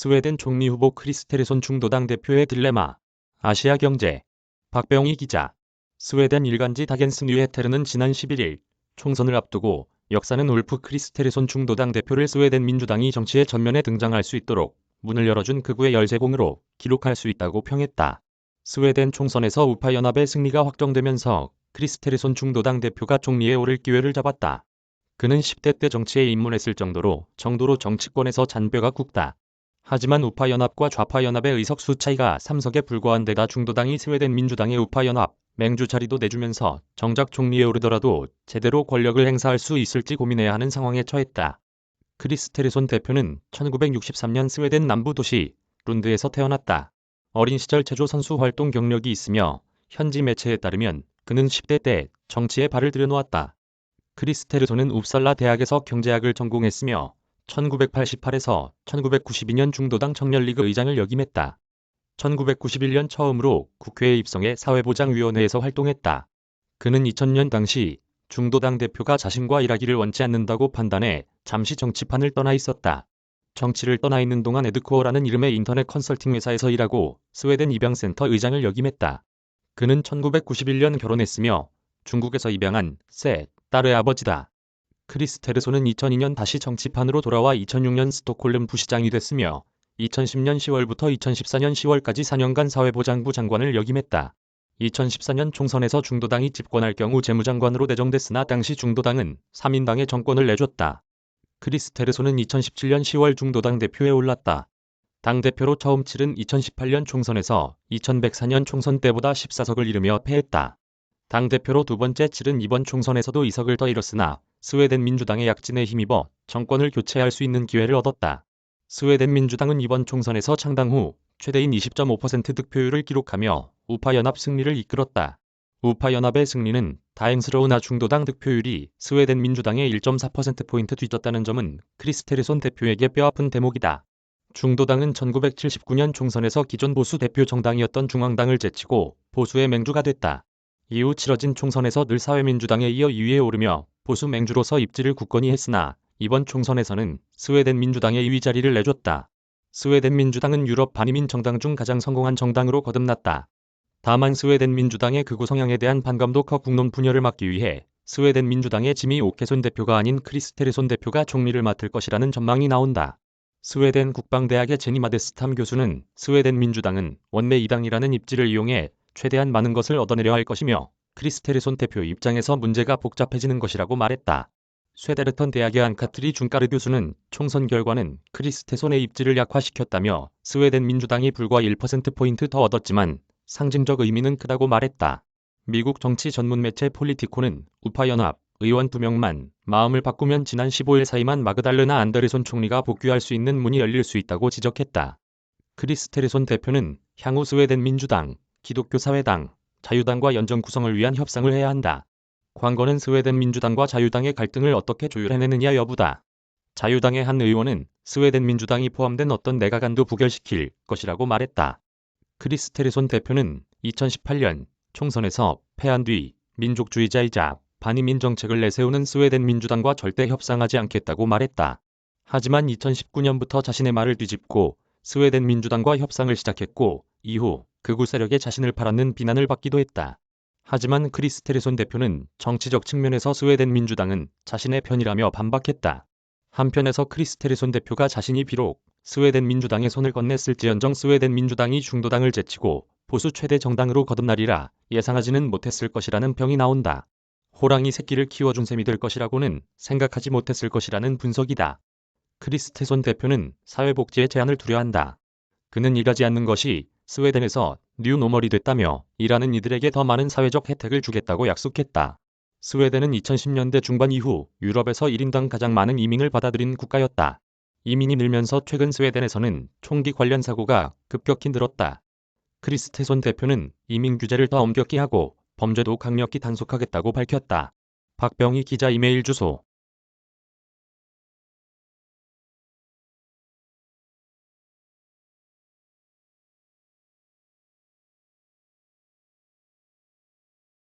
스웨덴 총리 후보 크리스테르손 중도당 대표의 딜레마. 아시아경제. 박병희 기자. 스웨덴 일간지 다겐스 뉴헤테르는 지난 11일 총선을 앞두고 역사는 울프 크리스테르손 중도당 대표를 스웨덴 민주당이 정치의 전면에 등장할 수 있도록 문을 열어준 극우의 열쇠공으로 기록할 수 있다고 평했다. 스웨덴 총선에서 우파연합의 승리가 확정되면서 크리스테르손 중도당 대표가 총리에 오를 기회를 잡았다. 그는 10대 때 정치에 입문했을 정도로 정치권에서 잔뼈가 굵다. 하지만 우파연합과 좌파연합의 의석수 차이가 3석에 불과한 데다 중도당이 스웨덴 민주당의 우파연합, 맹주 자리도 내주면서 정작 총리에 오르더라도 제대로 권력을 행사할 수 있을지 고민해야 하는 상황에 처했다. 크리스테르손 대표는 1963년 스웨덴 남부 도시 룬드에서 태어났다. 어린 시절 체조 선수 활동 경력이 있으며 현지 매체에 따르면 그는 10대 때 정치에 발을 들여놓았다. 크리스테르손은 웁살라 대학에서 경제학을 전공했으며 1988에서 1992년 중도당 청년리그 의장을 역임했다. 1991년 처음으로 국회에 입성해 사회보장위원회에서 활동했다. 그는 2000년 당시 중도당 대표가 자신과 일하기를 원치 않는다고 판단해 잠시 정치판을 떠나 있었다. 정치를 떠나 있는 동안 에드코어라는 이름의 인터넷 컨설팅 회사에서 일하고 스웨덴 입양센터 의장을 역임했다. 그는 1991년 결혼했으며 중국에서 입양한 세 딸의 아버지다. 크리스테르손은 2002년 다시 정치판으로 돌아와 2006년 스톡홀름 부시장이 됐으며 2010년 10월부터 2014년 10월까지 4년간 사회보장부 장관을 역임했다. 2014년 총선에서 중도당이 집권할 경우 재무장관으로 내정됐으나 당시 중도당은 3인당의 정권을 내줬다. 크리스테르손은 2017년 10월 중도당 대표에 올랐다. 당대표로 처음 치른 2018년 총선에서 2104년 총선 때보다 14석을 잃으며 패했다. 당대표로 두 번째 치른 이번 총선에서도 2석을 더 잃었으나 스웨덴 민주당의 약진에 힘입어 정권을 교체할 수 있는 기회를 얻었다. 스웨덴 민주당은 이번 총선에서 창당 후 최대인 20.5% 득표율을 기록하며 우파연합 승리를 이끌었다. 우파연합의 승리는 다행스러우나 중도당 득표율이 스웨덴 민주당의 1.4%포인트 뒤졌다는 점은 크리스테르손 대표에게 뼈아픈 대목이다. 중도당은 1979년 총선에서 기존 보수 대표 정당이었던 중앙당을 제치고 보수의 맹주가 됐다. 이후 치러진 총선에서 늘 사회민주당에 이어 2위에 오르며 보수 맹주로서 입지를 굳건히 했으나 이번 총선에서는 스웨덴 민주당의 2위 자리를 내줬다. 스웨덴 민주당은 유럽 반이민 정당 중 가장 성공한 정당으로 거듭났다. 다만 스웨덴 민주당의 극우 성향에 대한 반감도 커 국론 분열을 막기 위해 스웨덴 민주당의 지미 오케손 대표가 아닌 크리스테르손 대표가 총리를 맡을 것이라는 전망이 나온다. 스웨덴 국방대학의 제니마데스탐 교수는 스웨덴 민주당은 원내 2당이라는 입지를 이용해 최대한 많은 것을 얻어내려 할 것이며 크리스테르손 대표 입장에서 문제가 복잡해지는 것이라고 말했다. 쇠데르턴 대학의 안카트리 준까르 교수는 총선 결과는 크리스테손의 입지를 약화시켰다며 스웨덴 민주당이 불과 1%포인트 더 얻었지만 상징적 의미는 크다고 말했다. 미국 정치 전문 매체 폴리티코는 우파연합 의원 2명만 마음을 바꾸면 지난 15일 사임한 마그달레나 안데르손 총리가 복귀할 수 있는 문이 열릴 수 있다고 지적했다. 크리스테르손 대표는 향후 스웨덴 민주당, 기독교사회당, 자유당과 연정 구성을 위한 협상을 해야 한다. 관건은 스웨덴 민주당과 자유당의 갈등을 어떻게 조율해내느냐 여부다. 자유당의 한 의원은 스웨덴 민주당이 포함된 어떤 내각안도 부결시킬 것이라고 말했다. 크리스테르손 대표는 2018년 총선에서 패한 뒤 민족주의자이자 반이민 정책을 내세우는 스웨덴 민주당과 절대 협상하지 않겠다고 말했다. 하지만 2019년부터 자신의 말을 뒤집고 스웨덴 민주당과 협상을 시작했고 이후 극우 세력에 자신을 팔았는 비난을 받기도 했다. 하지만 크리스테르손 대표는 정치적 측면에서 스웨덴 민주당은 자신의 편이라며 반박했다. 한편에서 크리스테르손 대표가 자신이 비록 스웨덴 민주당에 손을 건넸을지언정 스웨덴 민주당이 중도당을 제치고 보수 최대 정당으로 거듭나리라 예상하지는 못했을 것이라는 평이 나온다. 호랑이 새끼를 키워준 셈이 될 것이라고는 생각하지 못했을 것이라는 분석이다. 크리스테손 대표는 사회복지에 제한을 두려한다. 그는 일하지 않는 것이 스웨덴에서 뉴노멀이 됐다며 일하는 이들에게 더 많은 사회적 혜택을 주겠다고 약속했다. 스웨덴은 2010년대 중반 이후 유럽에서 1인당 가장 많은 이민을 받아들인 국가였다. 이민이 늘면서 최근 스웨덴에서는 총기 관련 사고가 급격히 늘었다. 크리스테손 대표는 이민 규제를 더 엄격히 하고 범죄도 강력히 단속하겠다고 밝혔다. 박병희 기자 이메일 주소